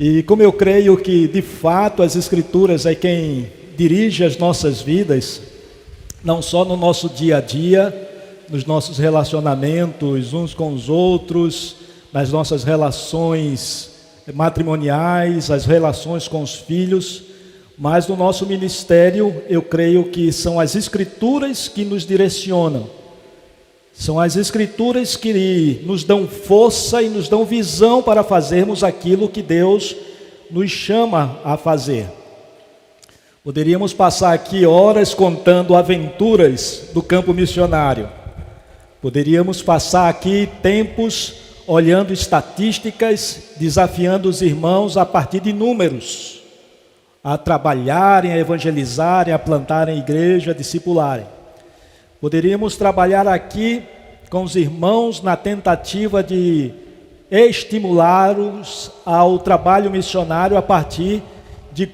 E como eu creio que de fato as Escrituras é quem dirige as nossas vidas, não só no nosso dia a dia, nos nossos relacionamentos uns com os outros, nas nossas relações matrimoniais, as relações com os filhos, mas no nosso ministério eu creio que são as Escrituras que nos direcionam. São as Escrituras que nos dão força e nos dão visão para fazermos aquilo que Deus nos chama a fazer. Poderíamos passar aqui horas contando aventuras do campo missionário. Poderíamos passar aqui tempos olhando estatísticas, desafiando os irmãos a partir de números, a trabalharem, a evangelizarem, a plantarem igreja, a discipularem. Poderíamos trabalhar aqui com os irmãos na tentativa de estimulá-los ao trabalho missionário a partir de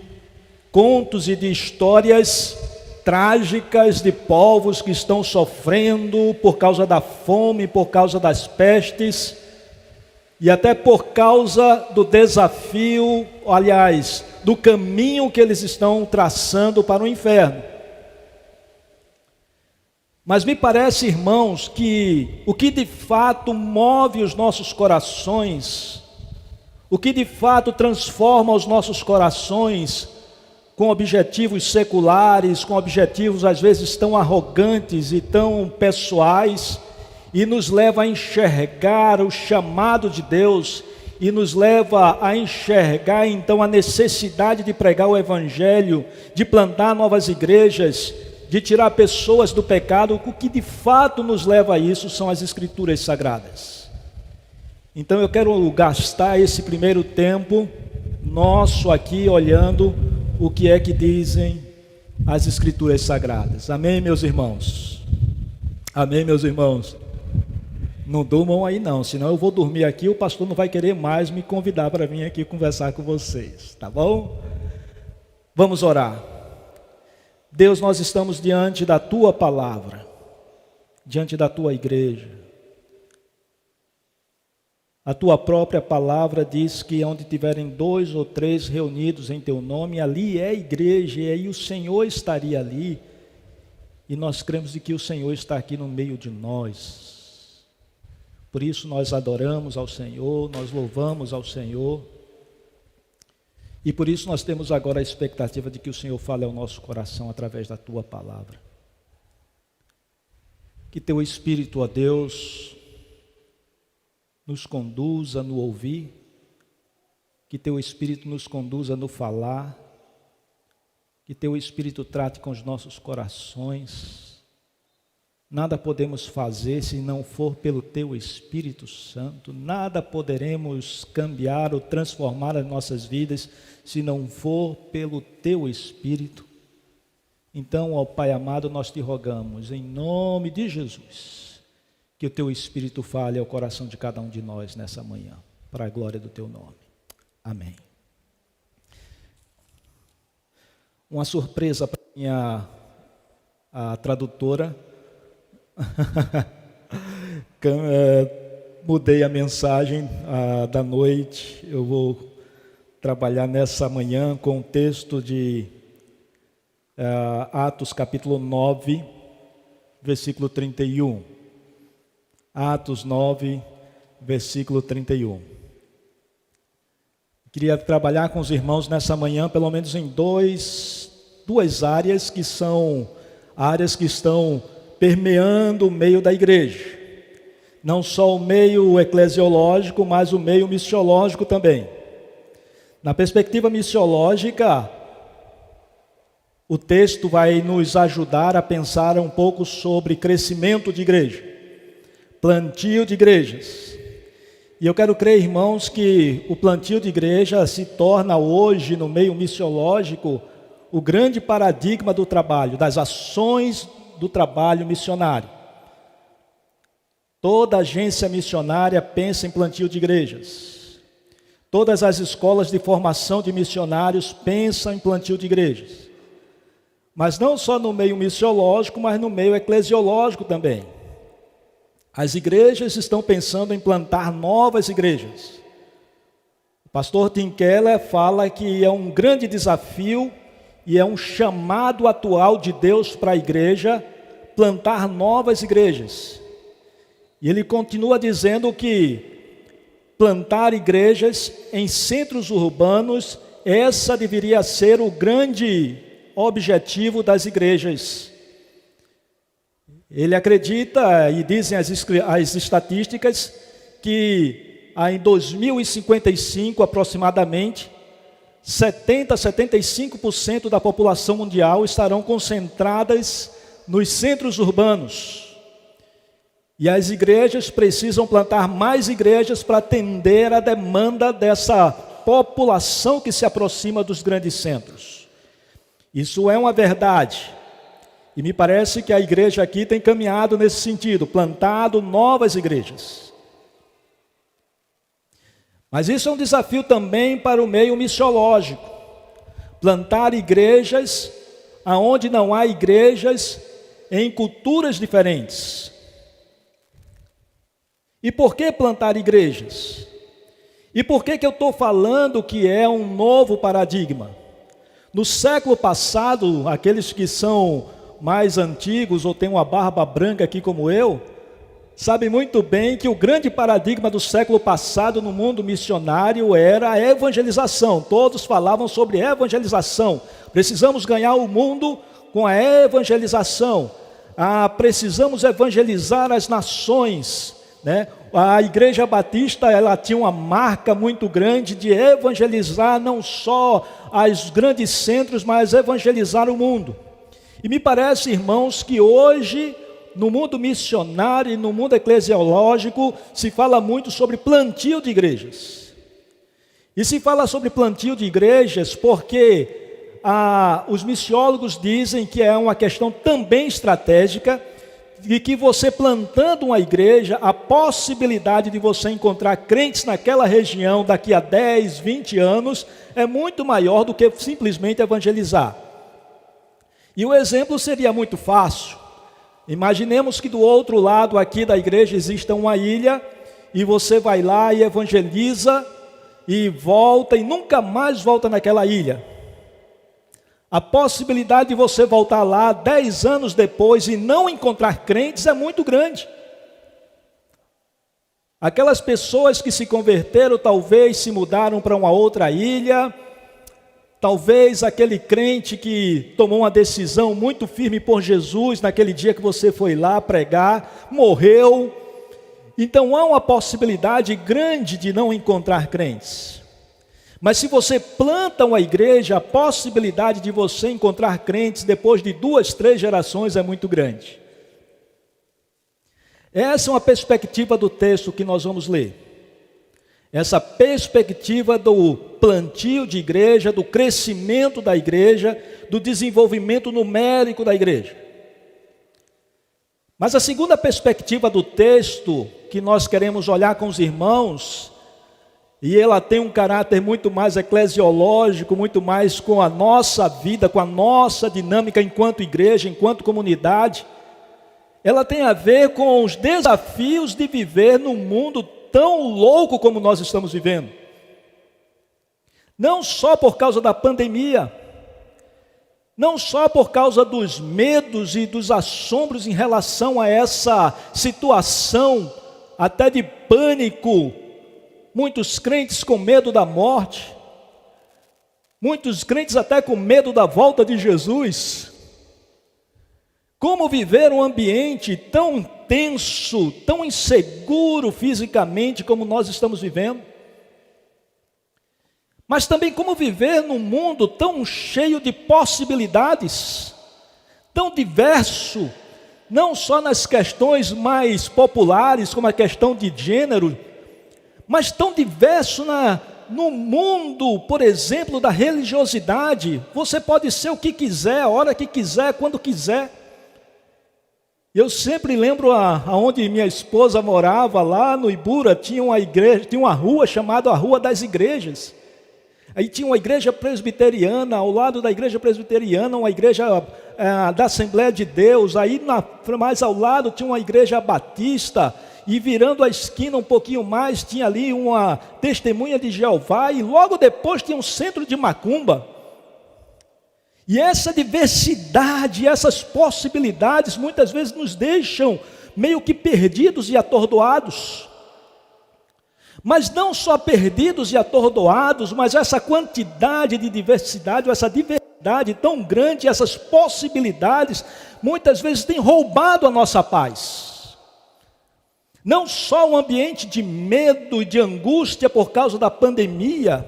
contos e de histórias trágicas de povos que estão sofrendo por causa da fome, por causa das pestes e até por causa do desafio, aliás, do caminho que eles estão traçando para o inferno. Mas me parece, irmãos, que o que de fato move os nossos corações, o que de fato transforma os nossos corações com objetivos seculares, com objetivos às vezes tão arrogantes e tão pessoais, e nos leva a enxergar o chamado de Deus, e nos leva a enxergar então a necessidade de pregar o Evangelho, de plantar novas igrejas, de tirar pessoas do pecado. O que de fato nos leva a isso são as Escrituras Sagradas. Então eu quero gastar esse primeiro tempo nosso aqui olhando o que é que dizem as Escrituras Sagradas. Amém, meus irmãos? Amém, meus irmãos? Não durmam aí não, senão eu vou dormir aqui, o pastor não vai querer mais me convidar para vir aqui conversar com vocês, tá bom? Vamos orar. Deus, nós estamos diante da Tua palavra, diante da Tua igreja. A Tua própria palavra diz que onde tiverem 2 ou 3 reunidos em Teu nome, ali é a igreja, e aí o Senhor estaria ali, e nós cremos de que o Senhor está aqui no meio de nós. Por isso nós adoramos ao Senhor, nós louvamos ao Senhor, e por isso nós temos agora a expectativa de que o Senhor fale ao nosso coração através da Tua palavra. Que Teu Espírito, ó Deus, nos conduza no ouvir, que Teu Espírito nos conduza no falar, que Teu Espírito trate com os nossos corações. Nada podemos fazer se não for pelo Teu Espírito Santo, nada poderemos cambiar ou transformar as nossas vidas se não for pelo Teu Espírito. Então, ó Pai amado, nós Te rogamos, em nome de Jesus, que o Teu Espírito fale ao coração de cada um de nós nessa manhã, para a glória do Teu nome. Amém. Uma surpresa para a tradutora. Mudei a mensagem da noite. Eu vou trabalhar nessa manhã com o texto de Atos capítulo 9, versículo 31. Atos 9, versículo 31. Queria trabalhar com os irmãos nessa manhã, pelo menos em duas áreas que são áreas que estão permeando o meio da igreja. Não só o meio eclesiológico, mas o meio missiológico também. Na perspectiva missiológica, o texto vai nos ajudar a pensar um pouco sobre crescimento de igreja, plantio de igrejas. E eu quero crer, irmãos, que o plantio de igreja se torna hoje, no meio missiológico, o grande paradigma do trabalho, das ações do trabalho missionário. Toda agência missionária pensa em plantio de igrejas. Todas as escolas de formação de missionários pensam em plantio de igrejas. Mas não só no meio missiológico, mas no meio eclesiológico também. As igrejas estão pensando em plantar novas igrejas. Pastor Tim Keller fala que é um grande desafio e é um chamado atual de Deus para a igreja plantar novas igrejas. E ele continua dizendo que plantar igrejas em centros urbanos, essa deveria ser o grande objetivo das igrejas. Ele acredita, e dizem as estatísticas, que em 2055 aproximadamente, 75% da população mundial estarão concentradas nos centros urbanos. E as igrejas precisam plantar mais igrejas para atender a demanda dessa população que se aproxima dos grandes centros. Isso é uma verdade. E me parece que a igreja aqui tem caminhado nesse sentido, plantado novas igrejas. Mas isso é um desafio também para o meio missiológico. Plantar igrejas aonde não há igrejas em culturas diferentes. E por que plantar igrejas? E por que eu estou falando que é um novo paradigma? No século passado, aqueles que são mais antigos ou têm uma barba branca aqui como eu, sabem muito bem que o grande paradigma do século passado no mundo missionário era a evangelização. Todos falavam sobre evangelização. Precisamos ganhar o mundo com a evangelização. Precisamos evangelizar as nações. A Igreja Batista, ela tinha uma marca muito grande de evangelizar não só os grandes centros, mas evangelizar o mundo. E me parece, irmãos, que hoje, no mundo missionário e no mundo eclesiológico, se fala muito sobre plantio de igrejas. E se fala sobre plantio de igrejas porque os missiólogos dizem que é uma questão também estratégica, de que você plantando uma igreja, a possibilidade de você encontrar crentes naquela região daqui a 10, 20 anos, é muito maior do que simplesmente evangelizar. E o exemplo seria muito fácil. Imaginemos que do outro lado aqui da igreja exista uma ilha, e você vai lá e evangeliza, e volta, e nunca mais volta naquela ilha. A possibilidade de você voltar lá 10 anos depois e não encontrar crentes é muito grande. Aquelas pessoas que se converteram talvez se mudaram para uma outra ilha, talvez aquele crente que tomou uma decisão muito firme por Jesus naquele dia que você foi lá pregar, morreu. Então há uma possibilidade grande de não encontrar crentes. Mas se você planta uma igreja, a possibilidade de você encontrar crentes depois de 2, 3 gerações é muito grande. Essa é uma perspectiva do texto que nós vamos ler. Essa perspectiva do plantio de igreja, do crescimento da igreja, do desenvolvimento numérico da igreja. Mas a segunda perspectiva do texto que nós queremos olhar com os irmãos, e ela tem um caráter muito mais eclesiológico, muito mais com a nossa vida, com a nossa dinâmica enquanto igreja, enquanto comunidade. Ela tem a ver com os desafios de viver num mundo tão louco como nós estamos vivendo. Não só por causa da pandemia, não só por causa dos medos e dos assombros em relação a essa situação, até de pânico. Muitos crentes com medo da morte, muitos crentes até com medo da volta de Jesus. Como viver um ambiente tão tenso, tão inseguro fisicamente como nós estamos vivendo? Mas também como viver num mundo tão cheio de possibilidades, tão diverso, não só nas questões mais populares, como a questão de gênero, mas tão diverso no mundo, por exemplo, da religiosidade. Você pode ser o que quiser, a hora que quiser, quando quiser. Eu sempre lembro aonde minha esposa morava, lá no Ibura, tinha uma igreja, tinha uma rua chamada a Rua das Igrejas. Aí tinha uma igreja presbiteriana, ao lado da igreja presbiteriana, uma igreja da Assembleia de Deus. Aí mais ao lado tinha uma igreja batista. e virando a esquina um pouquinho mais, tinha ali uma testemunha de Jeová, e logo depois tinha um centro de macumba. E essa diversidade, essas possibilidades, muitas vezes nos deixam meio que perdidos e atordoados. Mas não só perdidos e atordoados, mas essa quantidade de diversidade, essa diversidade tão grande, essas possibilidades, muitas vezes tem roubado a nossa paz. Não só um ambiente de medo e de angústia por causa da pandemia,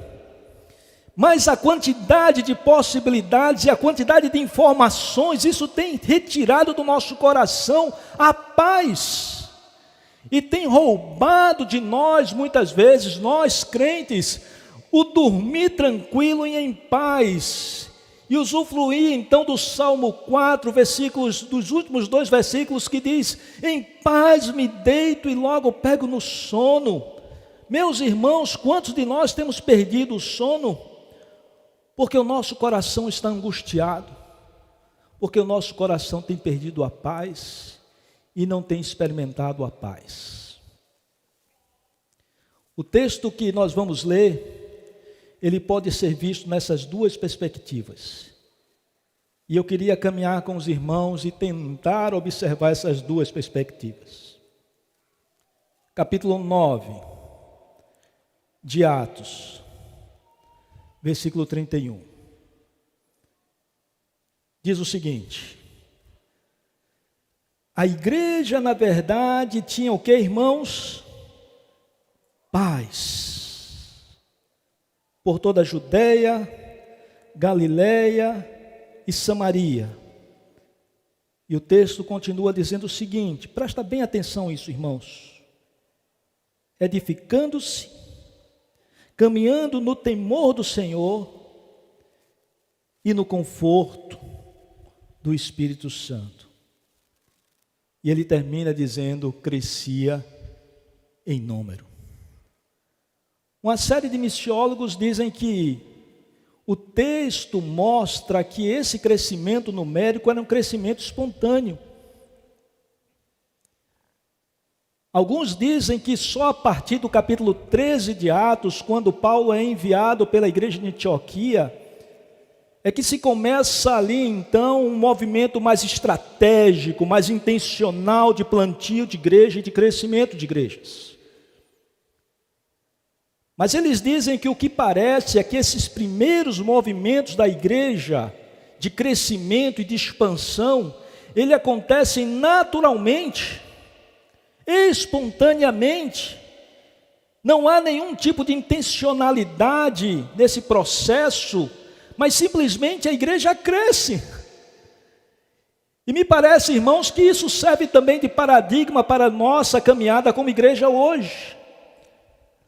mas a quantidade de possibilidades e a quantidade de informações, isso tem retirado do nosso coração a paz. E tem roubado de nós, muitas vezes, nós crentes, o dormir tranquilo e em paz. E usufruir então do Salmo 4, dos últimos 2 versículos que diz: em paz me deito e logo pego no sono. Meus irmãos, quantos de nós temos perdido o sono? Porque o nosso coração está angustiado, porque o nosso coração tem perdido a paz e não tem experimentado a paz. O texto que nós vamos ler, ele pode ser visto nessas 2 perspectivas. E eu queria caminhar com os irmãos e tentar observar essas 2 perspectivas. Capítulo 9 de Atos. Versículo 31. Diz o seguinte: a igreja, na verdade, tinha o que, irmãos? Paz. Por toda a Judeia, Galileia e Samaria. E o texto continua dizendo o seguinte, presta bem atenção a isso, irmãos. Edificando-se, caminhando no temor do Senhor e no conforto do Espírito Santo. E ele termina dizendo: crescia em número. Uma série de missiólogos dizem que o texto mostra que esse crescimento numérico era um crescimento espontâneo. Alguns dizem que só a partir do capítulo 13 de Atos, quando Paulo é enviado pela igreja de Antioquia, é que se começa ali então um movimento mais estratégico, mais intencional de plantio de igreja e de crescimento de igrejas. Mas eles dizem que o que parece é que esses primeiros movimentos da igreja, de crescimento e de expansão, ele acontecem naturalmente, espontaneamente. Não há nenhum tipo de intencionalidade nesse processo, mas simplesmente a igreja cresce. E me parece, irmãos, que isso serve também de paradigma para a nossa caminhada como igreja hoje.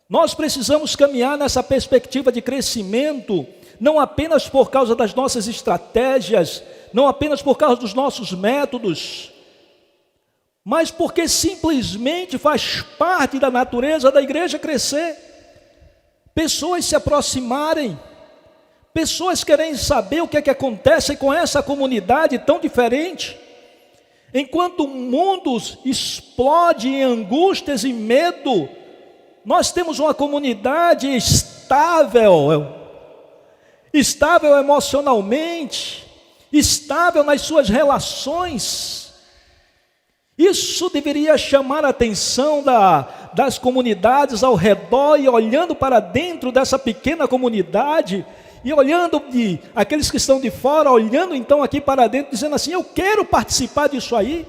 Nós precisamos caminhar nessa perspectiva de crescimento, não apenas por causa das nossas estratégias, não apenas por causa dos nossos métodos, mas porque simplesmente faz parte da natureza da igreja crescer. Pessoas se aproximarem, pessoas querem saber o que é que acontece com essa comunidade tão diferente. Enquanto o mundo explode em angústias e medo, nós temos uma comunidade estável emocionalmente, estável nas suas relações. Isso deveria chamar a atenção das comunidades ao redor, e olhando para dentro dessa pequena comunidade, e olhando aqueles que estão de fora, olhando então aqui para dentro, dizendo assim: eu quero participar disso aí,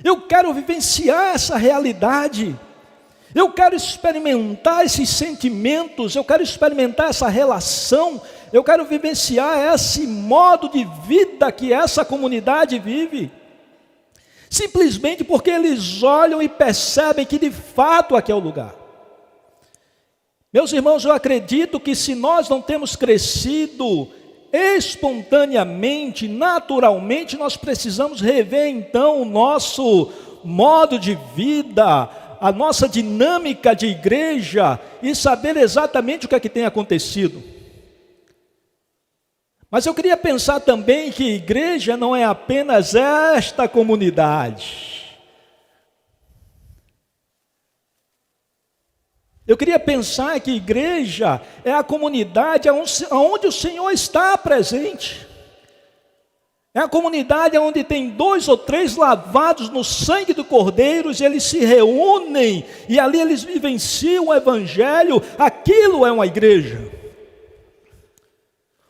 eu quero vivenciar essa realidade, eu quero experimentar esses sentimentos, eu quero experimentar essa relação, eu quero vivenciar esse modo de vida que essa comunidade vive. Simplesmente porque eles olham e percebem que de fato aqui é o lugar. Meus irmãos, eu acredito que se nós não temos crescido espontaneamente, naturalmente, nós precisamos rever então o nosso modo de vida, a nossa dinâmica de igreja e saber exatamente o que é que tem acontecido. Mas eu queria pensar também que igreja não é apenas esta comunidade. Eu queria pensar que igreja é a comunidade onde o Senhor está presente. É a comunidade onde tem 2 ou 3 lavados no sangue do Cordeiro, e eles se reúnem, e ali eles vivenciam o Evangelho. Aquilo é uma igreja.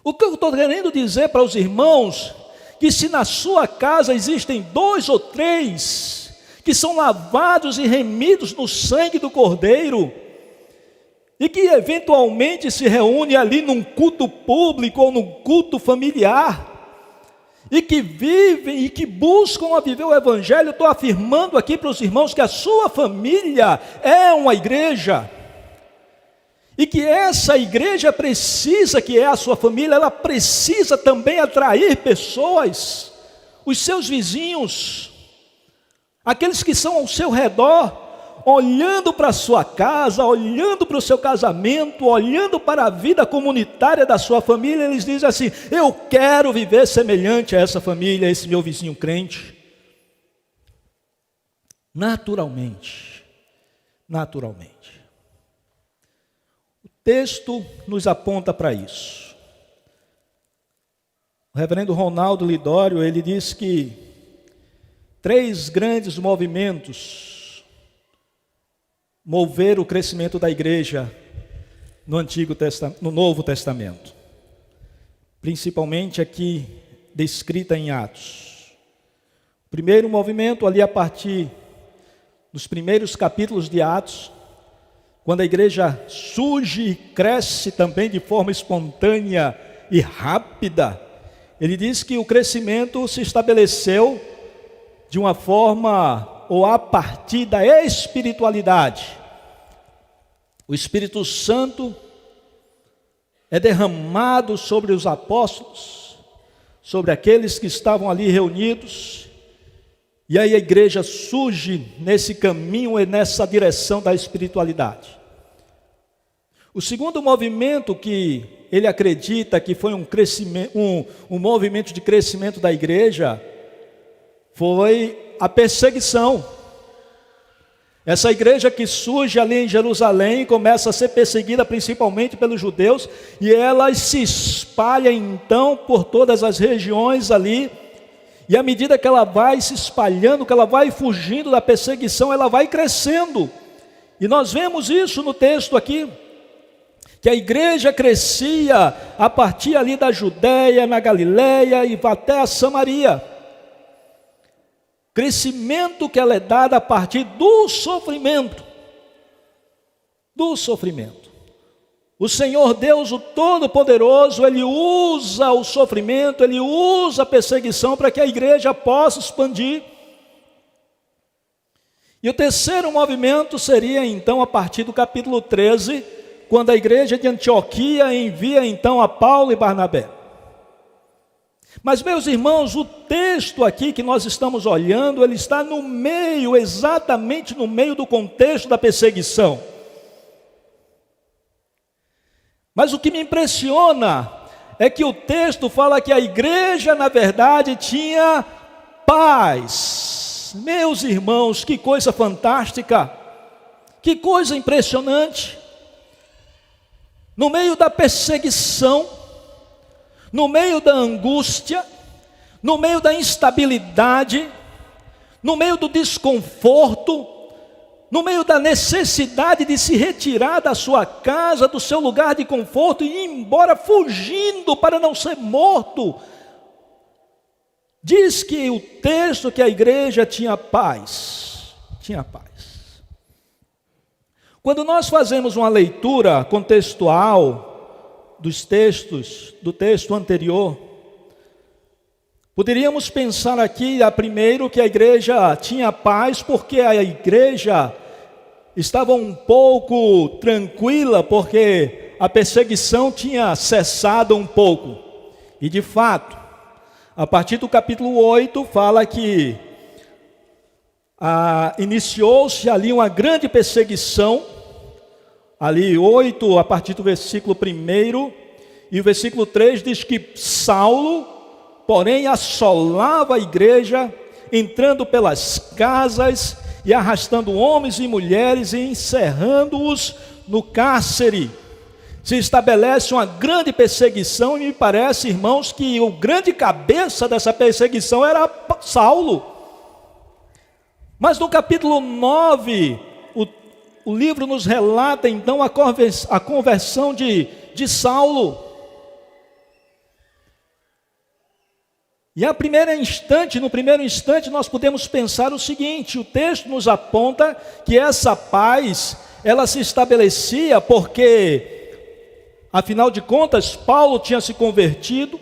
O que eu estou querendo dizer para os irmãos, que se na sua casa existem 2 ou 3, que são lavados e remidos no sangue do Cordeiro, e que eventualmente se reúne ali num culto público ou num culto familiar, e que vivem e que buscam a viver o Evangelho, eu estou afirmando aqui para os irmãos que a sua família é uma igreja, e que essa igreja precisa, que é a sua família, ela precisa também atrair pessoas, os seus vizinhos, aqueles que são ao seu redor, olhando para a sua casa, olhando para o seu casamento, olhando para a vida comunitária da sua família, eles dizem assim: eu quero viver semelhante a essa família, a esse meu vizinho crente. Naturalmente. O texto nos aponta para isso. O reverendo Ronaldo Lidório, ele diz que 3 grandes movimentos mover o crescimento da igreja no Novo Testamento, principalmente aqui descrita em Atos. O primeiro movimento ali a partir dos primeiros capítulos de Atos, quando a igreja surge e cresce também de forma espontânea e rápida, ele diz que o crescimento se estabeleceu de uma forma ou a partir da espiritualidade. O Espírito Santo é derramado sobre os apóstolos, sobre aqueles que estavam ali reunidos, e aí a igreja surge nesse caminho e nessa direção da espiritualidade. O segundo movimento que ele acredita que foi um movimento de crescimento da igreja foi a perseguição. Essa igreja que surge ali em Jerusalém começa a ser perseguida principalmente pelos judeus, e ela se espalha então por todas as regiões ali, e à medida que ela vai se espalhando, que ela vai fugindo da perseguição, ela vai crescendo. E nós vemos isso no texto aqui, que a igreja crescia a partir ali da Judéia, na Galiléia e até a Samaria. Crescimento que ela é dada a partir do sofrimento. O Senhor Deus, o Todo-Poderoso, Ele usa o sofrimento, Ele usa a perseguição para que a igreja possa expandir. E o terceiro movimento seria então a partir do capítulo 13, quando a igreja de Antioquia envia então a Paulo e Barnabé. Mas, meus irmãos, o texto aqui que nós estamos olhando, ele está no meio, exatamente no meio do contexto da perseguição. Mas o que me impressiona é que o texto fala que a igreja, na verdade, tinha paz. Meus irmãos, que coisa fantástica, que coisa impressionante. No meio da perseguição, no meio da angústia, no meio da instabilidade, no meio do desconforto, no meio da necessidade de se retirar da sua casa, do seu lugar de conforto e ir embora fugindo para não ser morto. Diz que o texto que a igreja tinha paz. Quando nós fazemos uma leitura contextual do texto anterior, poderíamos pensar aqui, primeiro, que a igreja tinha paz, porque a igreja estava um pouco tranquila, porque a perseguição tinha cessado um pouco. E de fato, a partir do capítulo 8, fala que iniciou-se ali uma grande perseguição, ali 8, a partir do versículo 1, e o versículo 3 diz que Saulo, porém, assolava a igreja, entrando pelas casas e arrastando homens e mulheres e encerrando-os no cárcere, se estabelece uma grande perseguição, e me parece, irmãos, que o grande cabeça dessa perseguição era Saulo. Mas no capítulo 9, o livro nos relata então a conversão de Saulo. E no primeiro instante, nós podemos pensar o seguinte: o texto nos aponta que essa paz, ela se estabelecia porque, afinal de contas, Paulo tinha se convertido,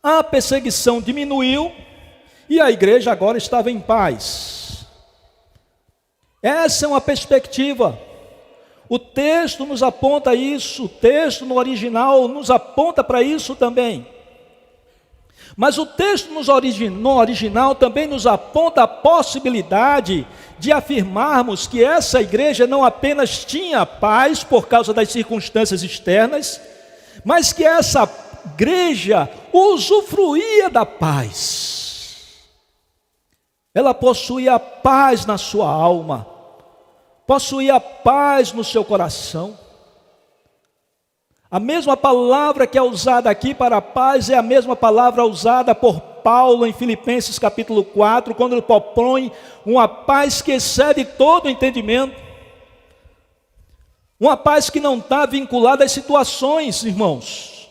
a perseguição diminuiu e a igreja agora estava em paz. Essa é uma perspectiva. O texto nos aponta isso, o texto no original nos aponta para isso também. Mas o texto no original também nos aponta a possibilidade de afirmarmos que essa igreja não apenas tinha paz por causa das circunstâncias externas, mas que essa igreja usufruía da paz. Ela possuía paz na sua alma, possuía paz no seu coração. A mesma palavra que é usada aqui para a paz é a mesma palavra usada por Paulo em Filipenses capítulo 4, quando ele propõe uma paz que excede todo o entendimento. Uma paz que não está vinculada às situações, irmãos.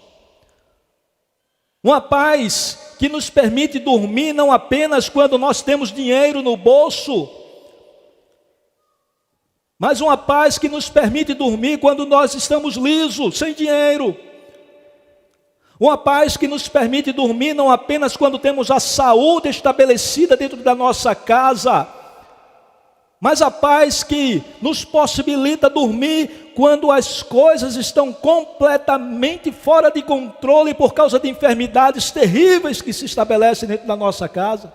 Uma paz que nos permite dormir não apenas quando nós temos dinheiro no bolso, mas uma paz que nos permite dormir quando nós estamos lisos, sem dinheiro. Uma paz que nos permite dormir não apenas quando temos a saúde estabelecida dentro da nossa casa, mas a paz que nos possibilita dormir quando as coisas estão completamente fora de controle por causa de enfermidades terríveis que se estabelecem dentro da nossa casa.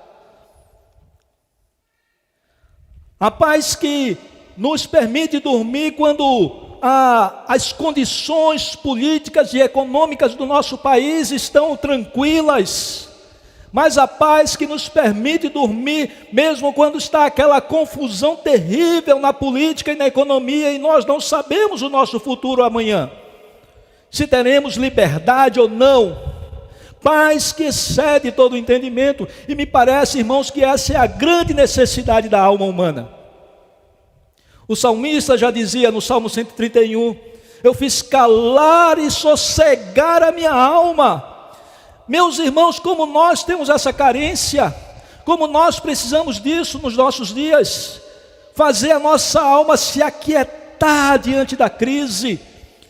A paz que nos permite dormir quando as condições políticas e econômicas do nosso país estão tranquilas, mas a paz que nos permite dormir mesmo quando está aquela confusão terrível na política e na economia e nós não sabemos o nosso futuro amanhã, se teremos liberdade ou não. Paz que excede todo o entendimento, e me parece, irmãos, que essa é a grande necessidade da alma humana. O salmista já dizia no Salmo 131, eu fiz calar e sossegar a minha alma. Meus irmãos, como nós temos essa carência, como nós precisamos disso nos nossos dias, fazer a nossa alma se aquietar diante da crise,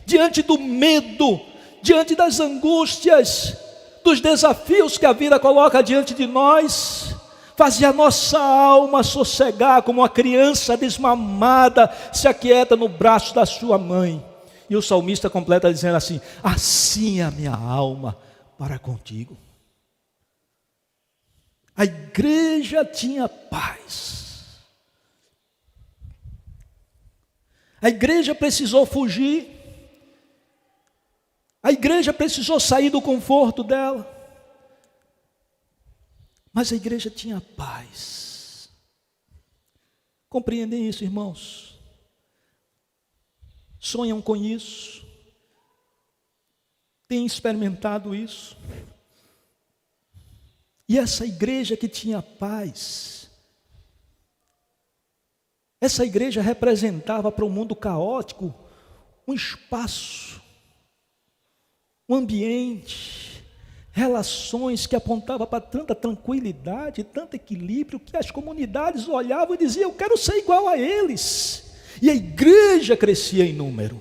diante do medo, diante das angústias, dos desafios que a vida coloca diante de nós. Fazer a nossa alma sossegar como uma criança desmamada se aquieta no braço da sua mãe. E o salmista completa dizendo assim: assim é a minha alma para contigo. A igreja tinha paz. A igreja precisou fugir. A igreja precisou sair do conforto dela. Mas a igreja tinha paz. Compreendem isso, irmãos? Sonham com isso? Têm experimentado isso? E essa igreja que tinha paz, essa igreja representava para o mundo caótico um espaço, um ambiente, relações que apontavam para tanta tranquilidade, tanto equilíbrio, que as comunidades olhavam e diziam: eu quero ser igual a eles. E a igreja crescia em número.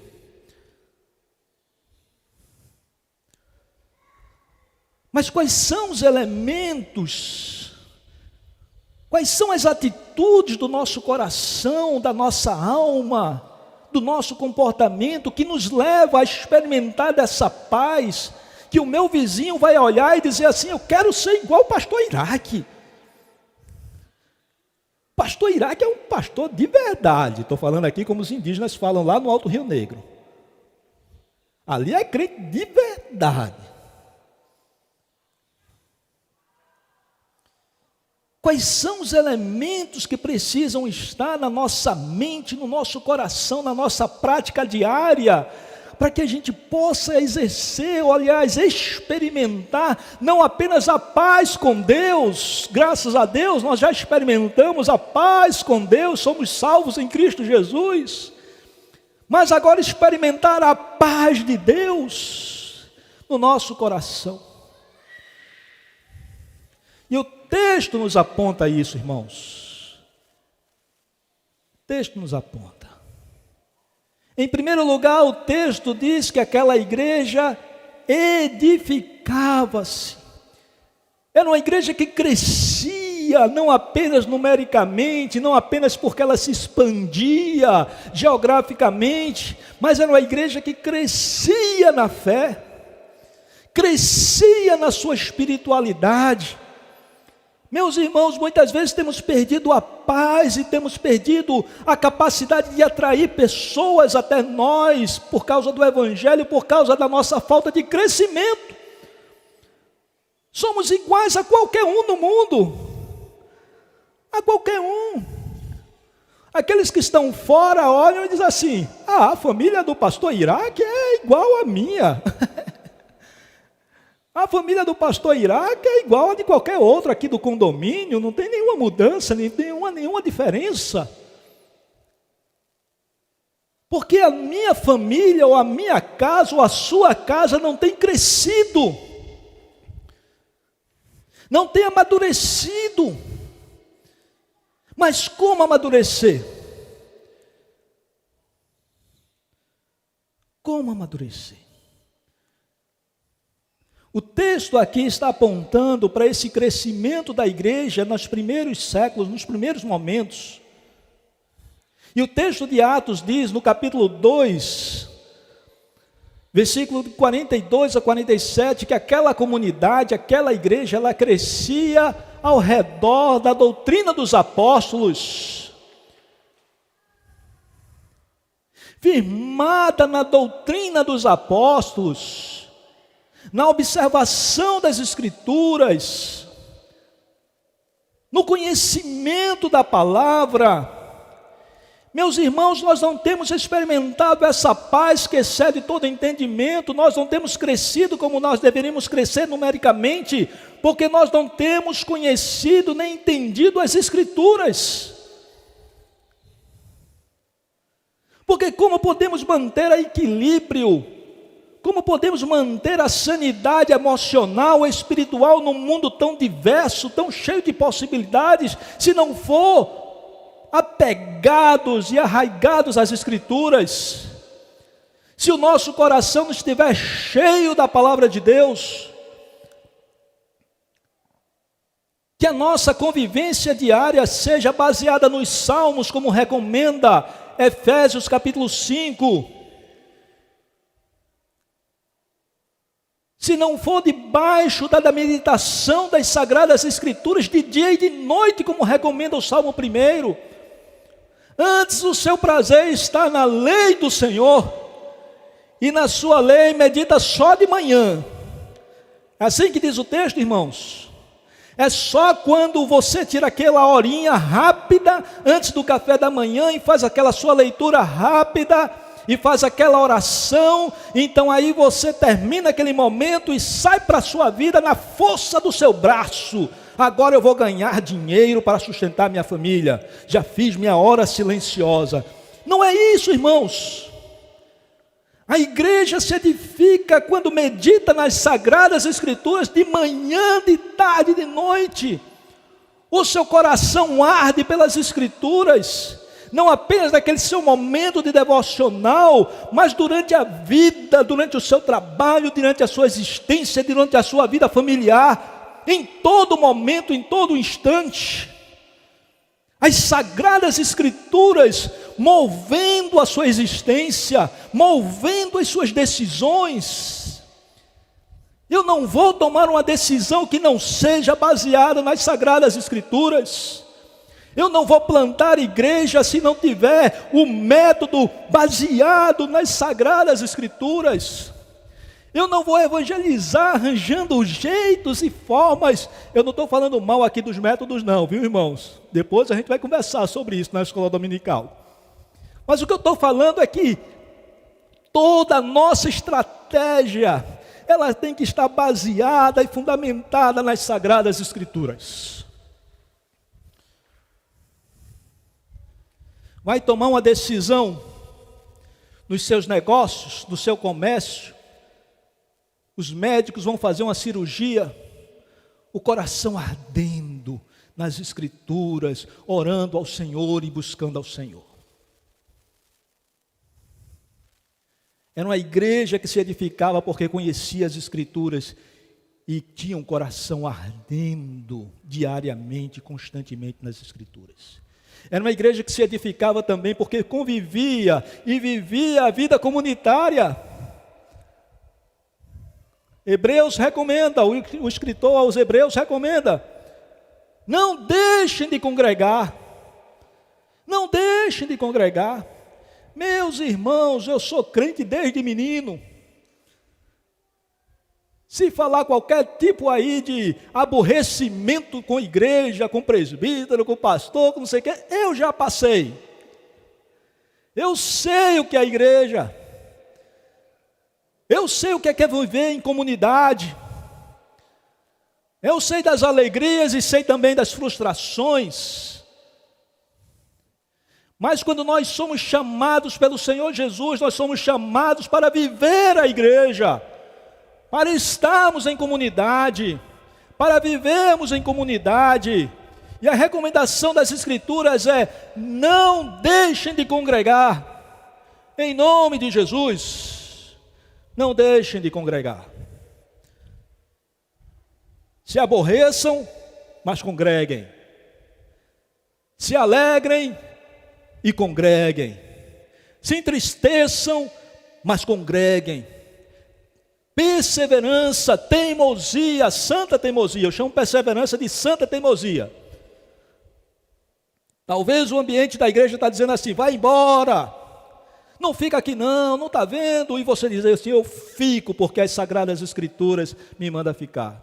Mas quais são os elementos, quais são as atitudes do nosso coração, da nossa alma, do nosso comportamento que nos leva a experimentar dessa paz, que o meu vizinho vai olhar e dizer assim: eu quero ser igual o pastor Iraque. Pastor Iraque é um pastor de verdade. Estou falando aqui como os indígenas falam lá no Alto Rio Negro. Ali é crente de verdade. Quais são os elementos que precisam estar na nossa mente, no nosso coração, na nossa prática diária, para que a gente possa exercer, ou aliás, experimentar, não apenas a paz com Deus, graças a Deus nós já experimentamos a paz com Deus, somos salvos em Cristo Jesus, mas agora experimentar a paz de Deus no nosso coração. E o texto nos aponta isso, irmãos. O texto nos aponta. Em primeiro lugar, o texto diz que aquela igreja edificava-se. Era uma igreja que crescia, não apenas numericamente, não apenas porque ela se expandia geograficamente, mas era uma igreja que crescia na fé, crescia na sua espiritualidade. Meus irmãos, muitas vezes temos perdido a paz e temos perdido a capacidade de atrair pessoas até nós, por causa do Evangelho, por causa da nossa falta de crescimento. Somos iguais a qualquer um no mundo, a qualquer um. Aqueles que estão fora olham e dizem assim: a família do pastor Iraque é igual à minha. A família do pastor Iraque é igual a de qualquer outro aqui do condomínio, não tem nenhuma mudança, nenhuma diferença. Porque a minha família, ou a minha casa, ou a sua casa não tem crescido, não tem amadurecido. Mas como amadurecer? Como amadurecer? O texto aqui está apontando para esse crescimento da igreja nos primeiros séculos, nos primeiros momentos. E o texto de Atos diz, no capítulo 2, versículo 42 a 47, que aquela comunidade, aquela igreja, ela crescia ao redor da doutrina dos apóstolos, firmada na doutrina dos apóstolos, na observação das Escrituras, no conhecimento da palavra. Meus irmãos, nós não temos experimentado essa paz que excede todo entendimento, nós não temos crescido como nós deveríamos crescer numericamente, porque nós não temos conhecido nem entendido as Escrituras. Porque como podemos manter o equilíbrio, como podemos manter a sanidade emocional, espiritual, num mundo tão diverso, tão cheio de possibilidades, se não for apegados e arraigados às Escrituras? Se o nosso coração não estiver cheio da palavra de Deus, que a nossa convivência diária seja baseada nos Salmos, como recomenda Efésios capítulo 5, se não for debaixo da meditação das Sagradas Escrituras de dia e de noite, como recomenda o Salmo 1, antes o seu prazer está na lei do Senhor, e na sua lei medita só de manhã. É assim que diz o texto, irmãos. É só quando você tira aquela horinha rápida, antes do café da manhã, e faz aquela sua leitura rápida, e faz aquela oração, então aí você termina aquele momento e sai para a sua vida na força do seu braço. Agora eu vou ganhar dinheiro para sustentar minha família, já fiz minha hora silenciosa. Não é isso, irmãos. A igreja se edifica quando medita nas Sagradas Escrituras de manhã, de tarde, de noite. O seu coração arde pelas Escrituras, não apenas naquele seu momento de devocional, mas durante a vida, durante o seu trabalho, durante a sua existência, durante a sua vida familiar, em todo momento, em todo instante. As Sagradas Escrituras movendo a sua existência, movendo as suas decisões. Eu não vou tomar uma decisão que não seja baseada nas Sagradas Escrituras. Eu não vou plantar igreja se não tiver o método baseado nas Sagradas Escrituras. Eu não vou evangelizar arranjando jeitos e formas. Eu não estou falando mal aqui dos métodos não, viu, irmãos? Depois a gente vai conversar sobre isso na escola dominical. Mas o que eu estou falando é que toda a nossa estratégia, ela tem que estar baseada e fundamentada nas Sagradas Escrituras. Vai tomar uma decisão nos seus negócios, no seu comércio, os médicos vão fazer uma cirurgia, o coração ardendo nas Escrituras, orando ao Senhor e buscando ao Senhor. Era uma igreja que se edificava porque conhecia as Escrituras e tinha um coração ardendo diariamente, constantemente nas Escrituras. Era uma igreja que se edificava também porque convivia e vivia a vida comunitária. Hebreus recomenda, o escritor aos Hebreus recomenda: não deixem de congregar, não deixem de congregar. Meus irmãos, eu sou crente desde menino. Se falar qualquer tipo aí de aborrecimento com igreja, com presbítero, com pastor, com não sei o que, eu já passei. Eu sei o que é a igreja. Eu sei o que é viver em comunidade. Eu sei das alegrias e sei também das frustrações. Mas quando nós somos chamados pelo Senhor Jesus, nós somos chamados para viver a igreja, para estarmos em comunidade, para vivermos em comunidade. E a recomendação das Escrituras é: não deixem de congregar, em nome de Jesus, não deixem de congregar. Se aborreçam, mas congreguem. Se alegrem e congreguem. Se entristeçam, mas congreguem. Perseverança, teimosia, santa teimosia. Eu chamo perseverança de santa teimosia. Talvez o ambiente da igreja está dizendo assim: vai embora, não fica aqui não está vendo? E você diz assim: eu fico porque as Sagradas Escrituras me mandam ficar.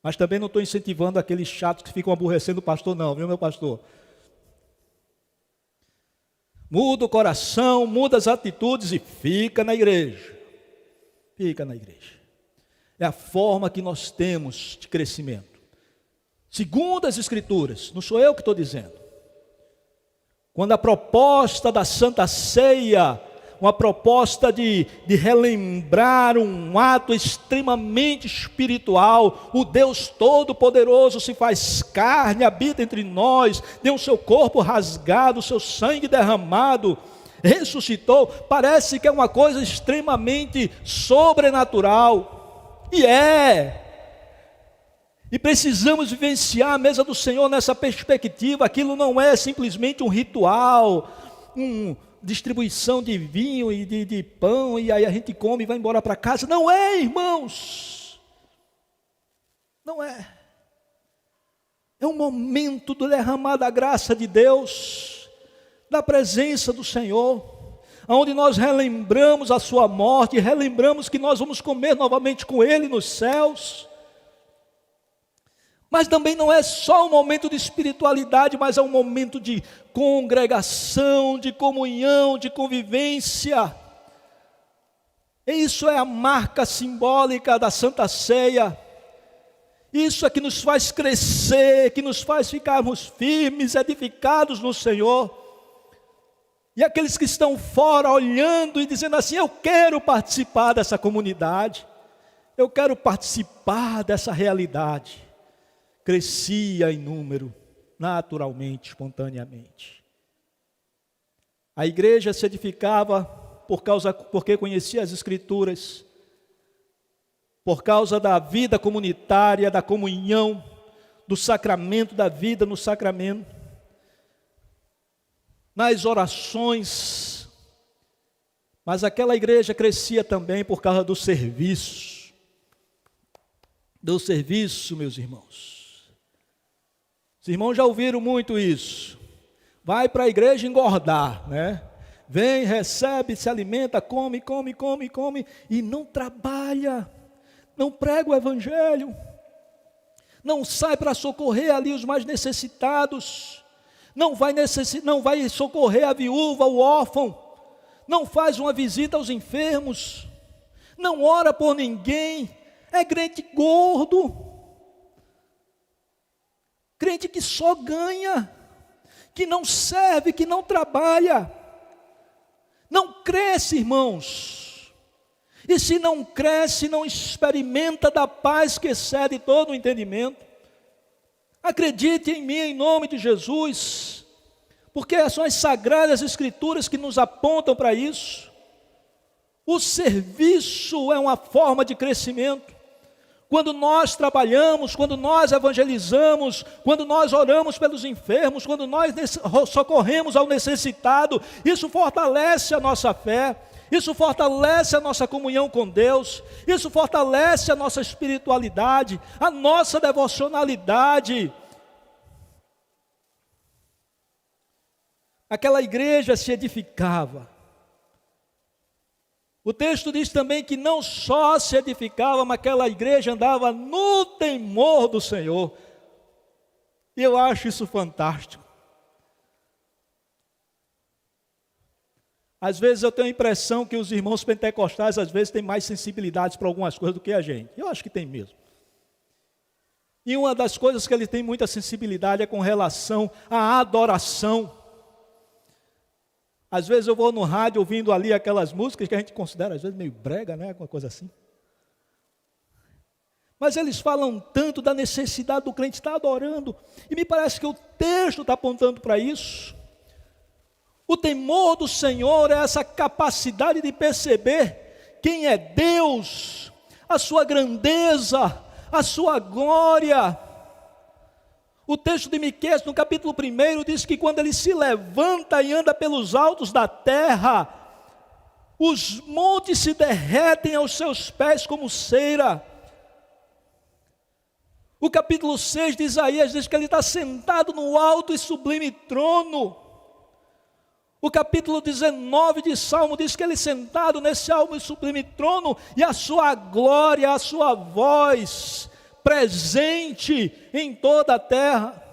Mas também não estou incentivando aqueles chatos que ficam aborrecendo o pastor não, viu meu pastor? Muda o coração, muda as atitudes e fica na igreja. Fica na igreja. É a forma que nós temos de crescimento. Segundo as Escrituras, não sou eu que estou dizendo. Quando a proposta da Santa Ceia, uma proposta de relembrar um ato extremamente espiritual, o Deus Todo-Poderoso se faz carne, habita entre nós, deu o seu corpo rasgado, o seu sangue derramado, ressuscitou, parece que é uma coisa extremamente sobrenatural, e precisamos vivenciar a mesa do Senhor nessa perspectiva. Aquilo não é simplesmente um ritual, distribuição de vinho e de pão, e aí a gente come e vai embora para casa. Não é, irmãos, não é. É um momento do derramar da graça de Deus, da presença do Senhor, onde nós relembramos a sua morte, relembramos que nós vamos comer novamente com Ele nos céus. Mas também não é só um momento de espiritualidade, mas é um momento de congregação, de comunhão, de convivência. E isso é a marca simbólica da Santa Ceia. Isso é que nos faz crescer, que nos faz ficarmos firmes, edificados no Senhor. E aqueles que estão fora olhando e dizendo assim: eu quero participar dessa comunidade, eu quero participar dessa realidade. Crescia em número, naturalmente, espontaneamente. A igreja se edificava porque conhecia as Escrituras, por causa da vida comunitária, da comunhão, do sacramento, da vida no sacramento, nas orações. Mas aquela igreja crescia também por causa do serviço. Do serviço, meus irmãos. Os irmãos já ouviram muito isso. Vai para a igreja engordar, né? Vem, recebe, se alimenta, come, e não trabalha, não prega o evangelho, não sai para socorrer ali os mais necessitados, não vai socorrer a viúva, o órfão, não faz uma visita aos enfermos, não ora por ninguém, é crente gordo, crente que só ganha, que não serve, que não trabalha, não cresce, irmãos. E se não cresce, não experimenta da paz que excede todo o entendimento. Acredite em mim, em nome de Jesus, porque são as sagradas escrituras que nos apontam para isso. O serviço é uma forma de crescimento. Quando nós trabalhamos, quando nós evangelizamos, quando nós oramos pelos enfermos, quando nós socorremos ao necessitado, isso fortalece a nossa fé, isso fortalece a nossa comunhão com Deus, isso fortalece a nossa espiritualidade, a nossa devocionalidade. Aquela igreja se edificava. O texto diz também que não só se edificava, mas aquela igreja andava no temor do Senhor. E eu acho isso fantástico. Às vezes eu tenho a impressão que os irmãos pentecostais às vezes têm mais sensibilidade para algumas coisas do que a gente. Eu acho que tem mesmo. E uma das coisas que eles têm muita sensibilidade é com relação à adoração. Às vezes eu vou no rádio ouvindo ali aquelas músicas que a gente considera às vezes meio brega, né? Alguma coisa assim. Mas eles falam tanto da necessidade do crente estar adorando. E me parece que o texto está apontando para isso. O temor do Senhor é essa capacidade de perceber quem é Deus, a sua grandeza, a sua glória. O texto de Miqueias, no capítulo 1, diz que quando ele se levanta e anda pelos altos da terra, os montes se derretem aos seus pés como cera. O capítulo 6 de Isaías diz que ele está sentado no alto e sublime trono. O capítulo 19 de Salmo diz que ele sentado nesse alto e sublime trono, e a sua glória, a sua voz presente em toda a terra.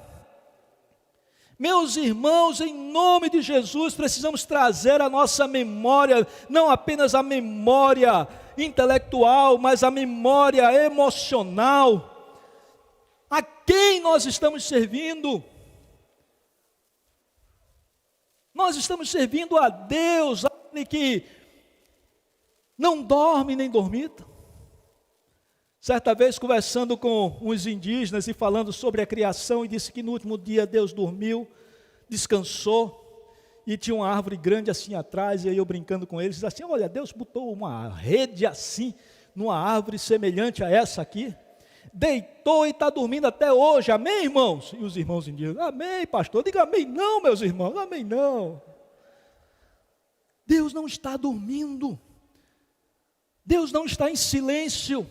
Meus irmãos, em nome de Jesus, precisamos trazer à nossa memória, não apenas a memória intelectual, mas a memória emocional. A quem nós estamos servindo? Nós estamos servindo a Deus, aquele que não dorme nem dormita. Certa vez, conversando com uns indígenas e falando sobre a criação, e disse que no último dia Deus dormiu, descansou, e tinha uma árvore grande assim atrás, e aí eu brincando com eles, disse assim: olha, Deus botou uma rede assim, numa árvore semelhante a essa aqui, deitou e está dormindo até hoje, amém, irmãos? E os irmãos indígenas: amém, pastor. Diga amém não, meus irmãos, amém não. Deus não está dormindo, Deus não está em silêncio.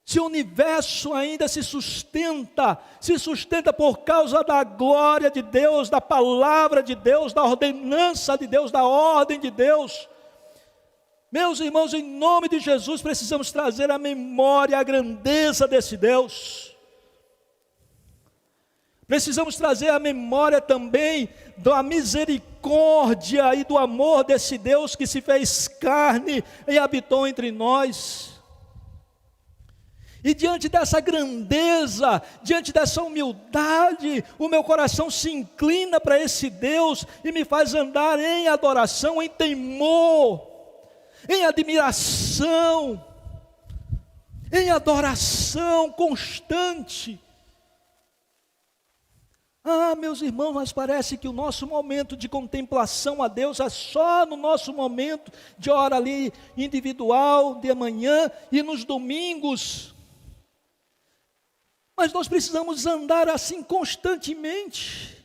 Se o universo ainda se sustenta por causa da glória de Deus, da palavra de Deus, da ordenança de Deus, da ordem de Deus. Meus irmãos, em nome de Jesus, precisamos trazer à memória a grandeza desse Deus. Precisamos trazer à memória também da misericórdia e do amor desse Deus que se fez carne e habitou entre nós. E diante dessa grandeza, diante dessa humildade, o meu coração se inclina para esse Deus e me faz andar em adoração, em temor, em admiração, em adoração constante. Ah, meus irmãos, mas parece que o nosso momento de contemplação a Deus é só no nosso momento de hora ali individual, de manhã e nos domingos. Mas nós precisamos andar assim constantemente.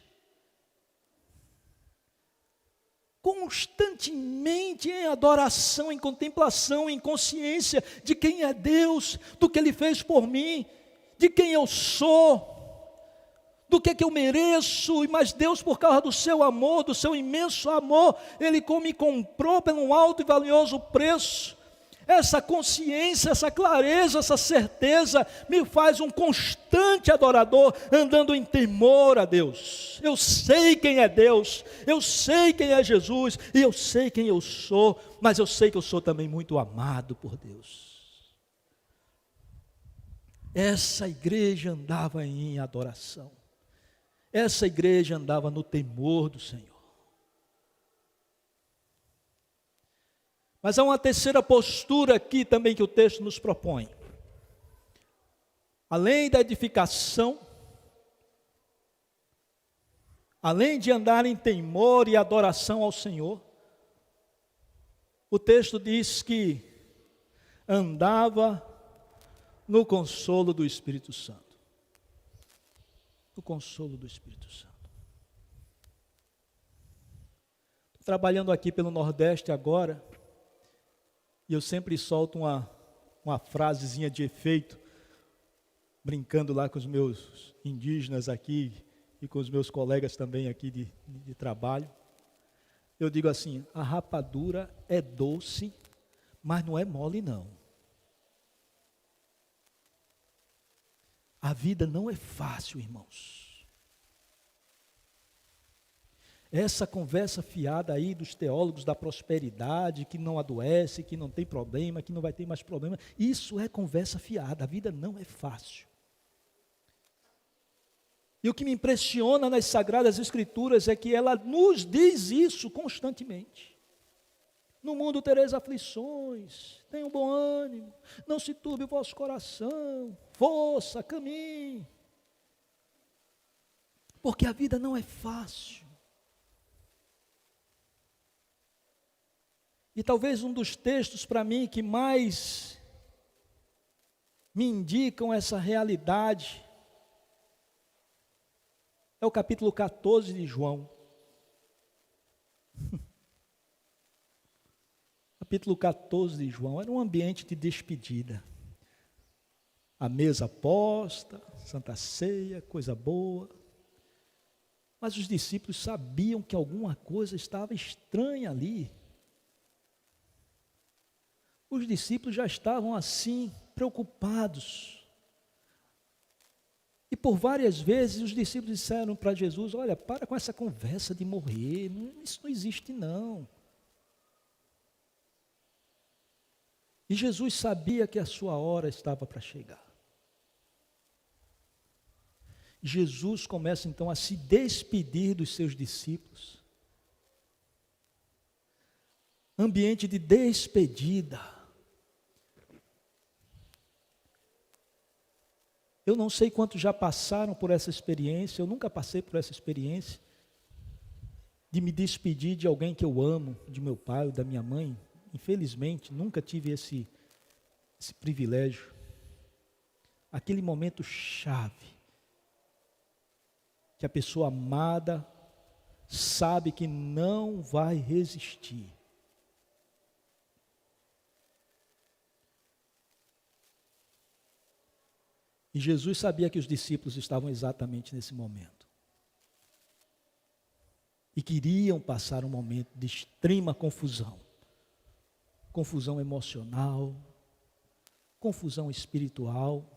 Constantemente em adoração, em contemplação, em consciência de quem é Deus, do que Ele fez por mim, de quem eu sou, do que eu mereço, mas Deus, por causa do seu amor, do seu imenso amor, Ele me comprou por um alto e valioso preço. Essa consciência, essa clareza, essa certeza me faz um constante adorador, andando em temor a Deus. Eu sei quem é Deus, eu sei quem é Jesus, e eu sei quem eu sou, mas eu sei que eu sou também muito amado por Deus. Essa igreja andava em adoração, essa igreja andava no temor do Senhor. Mas há uma terceira postura aqui também que o texto nos propõe. Além da edificação, além de andar em temor e adoração ao Senhor, o texto diz que andava no consolo do Espírito Santo. No consolo do Espírito Santo. Estou trabalhando aqui pelo Nordeste agora, e eu sempre solto uma frasezinha de efeito, brincando lá com os meus indígenas aqui, e com os meus colegas também aqui de trabalho. Eu digo assim: a rapadura é doce, mas não é mole não. A vida não é fácil, irmãos. Essa conversa fiada aí dos teólogos da prosperidade, que não adoece, que não tem problema, que não vai ter mais problema, isso é conversa fiada, a vida não é fácil. E o que me impressiona nas Sagradas Escrituras é que ela nos diz isso constantemente. No mundo tereis aflições, tenham bom ânimo, não se turbe o vosso coração, força, caminhe. Porque a vida não é fácil. E talvez um dos textos para mim que mais me indicam essa realidade é o capítulo 14 de João. Capítulo 14 de João era um ambiente de despedida. A mesa posta, Santa Ceia, coisa boa. Mas os discípulos sabiam que alguma coisa estava estranha ali. Os discípulos já estavam assim, preocupados. E por várias vezes os discípulos disseram para Jesus: olha, para com essa conversa de morrer, isso não existe não. E Jesus sabia que a sua hora estava para chegar. Jesus começa então a se despedir dos seus discípulos. Ambiente de despedida. Eu não sei quantos já passaram por essa experiência, eu nunca passei por essa experiência, de me despedir de alguém que eu amo, de meu pai ou da minha mãe. Infelizmente, nunca tive esse privilégio. Aquele momento chave, que a pessoa amada sabe que não vai resistir. E Jesus sabia que os discípulos estavam exatamente nesse momento. E queriam passar um momento de extrema confusão. Confusão emocional, confusão espiritual.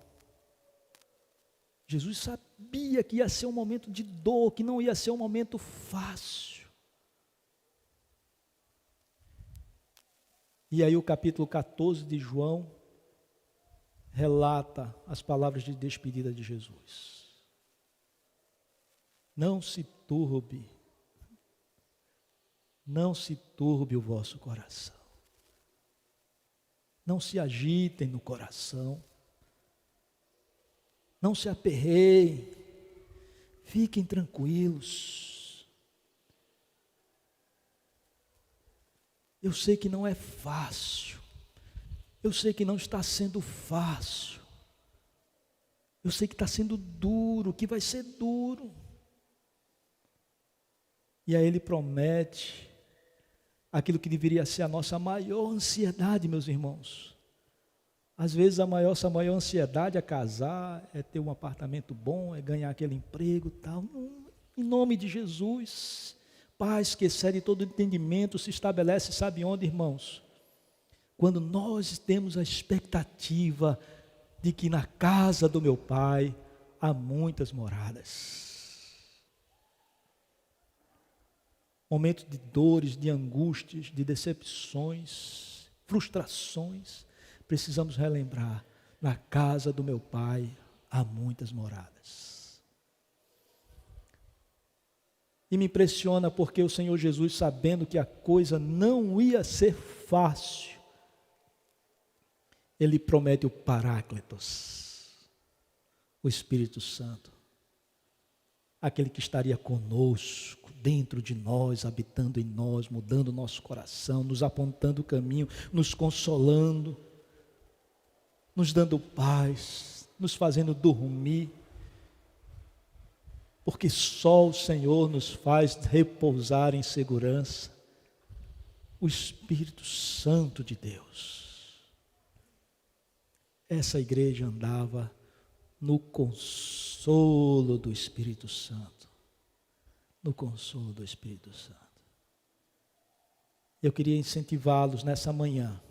Jesus sabia que ia ser um momento de dor, que não ia ser um momento fácil. E aí o capítulo 14 de João relata as palavras de despedida de Jesus. Não se turbe o vosso coração. Não se agitem no coração. Não se aperreiem. Fiquem tranquilos. Eu sei que não é fácil. Eu sei que não está sendo fácil. Eu sei que está sendo duro, que vai ser duro. E aí ele promete aquilo que deveria ser a nossa maior ansiedade, meus irmãos. Às vezes nossa maior ansiedade é casar, é ter um apartamento bom, é ganhar aquele emprego e tal. Em nome de Jesus, paz que excede todo entendimento se estabelece, sabe onde, irmãos? Quando nós temos a expectativa de que na casa do meu Pai há muitas moradas. Momentos de dores, de angústias, de decepções, frustrações, precisamos relembrar, na casa do meu Pai há muitas moradas. E me impressiona porque o Senhor Jesus, sabendo que a coisa não ia ser fácil, Ele promete o Paráclitos, o Espírito Santo, aquele que estaria conosco, dentro de nós, habitando em nós, mudando o nosso coração, nos apontando o caminho, nos consolando, nos dando paz, nos fazendo dormir, porque só o Senhor nos faz repousar em segurança, o Espírito Santo de Deus. Essa igreja andava no consolo do Espírito Santo, no consolo do Espírito Santo. Eu queria incentivá-los nessa manhã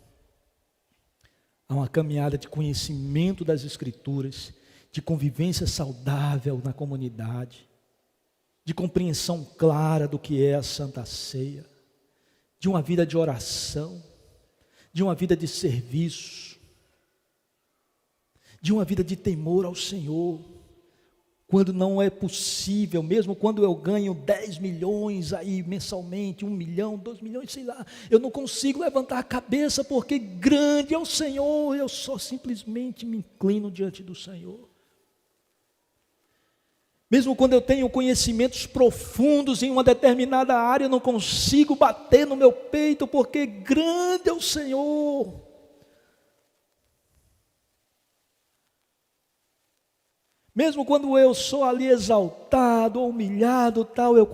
a uma caminhada de conhecimento das Escrituras, de convivência saudável na comunidade, de compreensão clara do que é a Santa Ceia, de uma vida de oração, de uma vida de serviço, de uma vida de temor ao Senhor. Quando não é possível, mesmo quando eu ganho 10 milhões aí mensalmente, 1 milhão, 2 milhões, sei lá, eu não consigo levantar a cabeça porque grande é o Senhor, eu só simplesmente me inclino diante do Senhor. Mesmo quando eu tenho conhecimentos profundos em uma determinada área, eu não consigo bater no meu peito porque grande é o Senhor. Mesmo quando eu sou ali exaltado, humilhado, tal, eu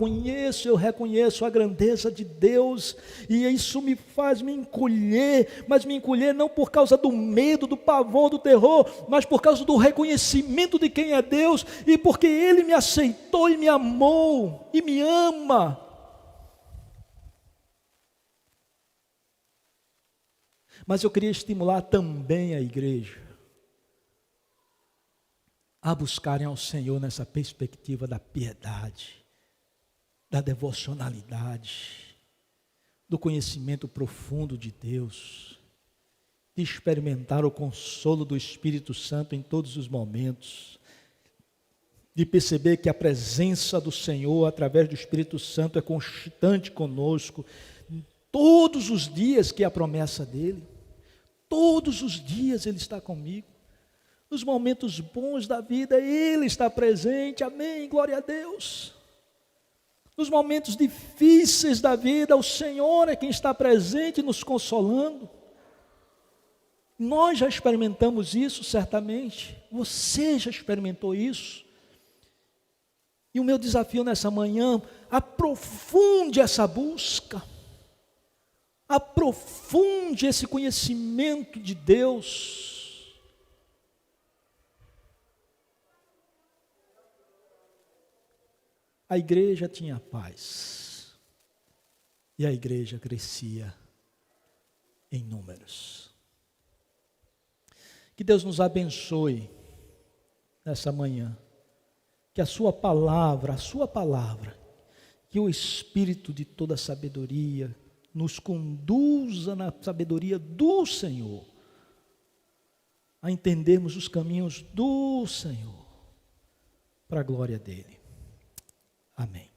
reconheço a grandeza de Deus, e isso me faz me encolher, mas me encolher não por causa do medo, do pavor, do terror, mas por causa do reconhecimento de quem é Deus, e porque Ele me aceitou e me amou, e me ama. Mas eu queria estimular também a igreja a buscarem ao Senhor nessa perspectiva da piedade, da devocionalidade, do conhecimento profundo de Deus, de experimentar o consolo do Espírito Santo em todos os momentos, de perceber que a presença do Senhor através do Espírito Santo é constante conosco, todos os dias, que é a promessa dele, todos os dias Ele está comigo. Nos momentos bons da vida, Ele está presente, amém, glória a Deus. Nos momentos difíceis da vida, o Senhor é quem está presente, nos consolando. Nós já experimentamos isso, certamente, você já experimentou isso. E o meu desafio nessa manhã, aprofunde essa busca, aprofunde esse conhecimento de Deus. A igreja tinha paz, e a igreja crescia em números. Que Deus nos abençoe nessa manhã, que a sua palavra, que o Espírito de toda sabedoria nos conduza na sabedoria do Senhor, a entendermos os caminhos do Senhor, para a glória dEle. Amém.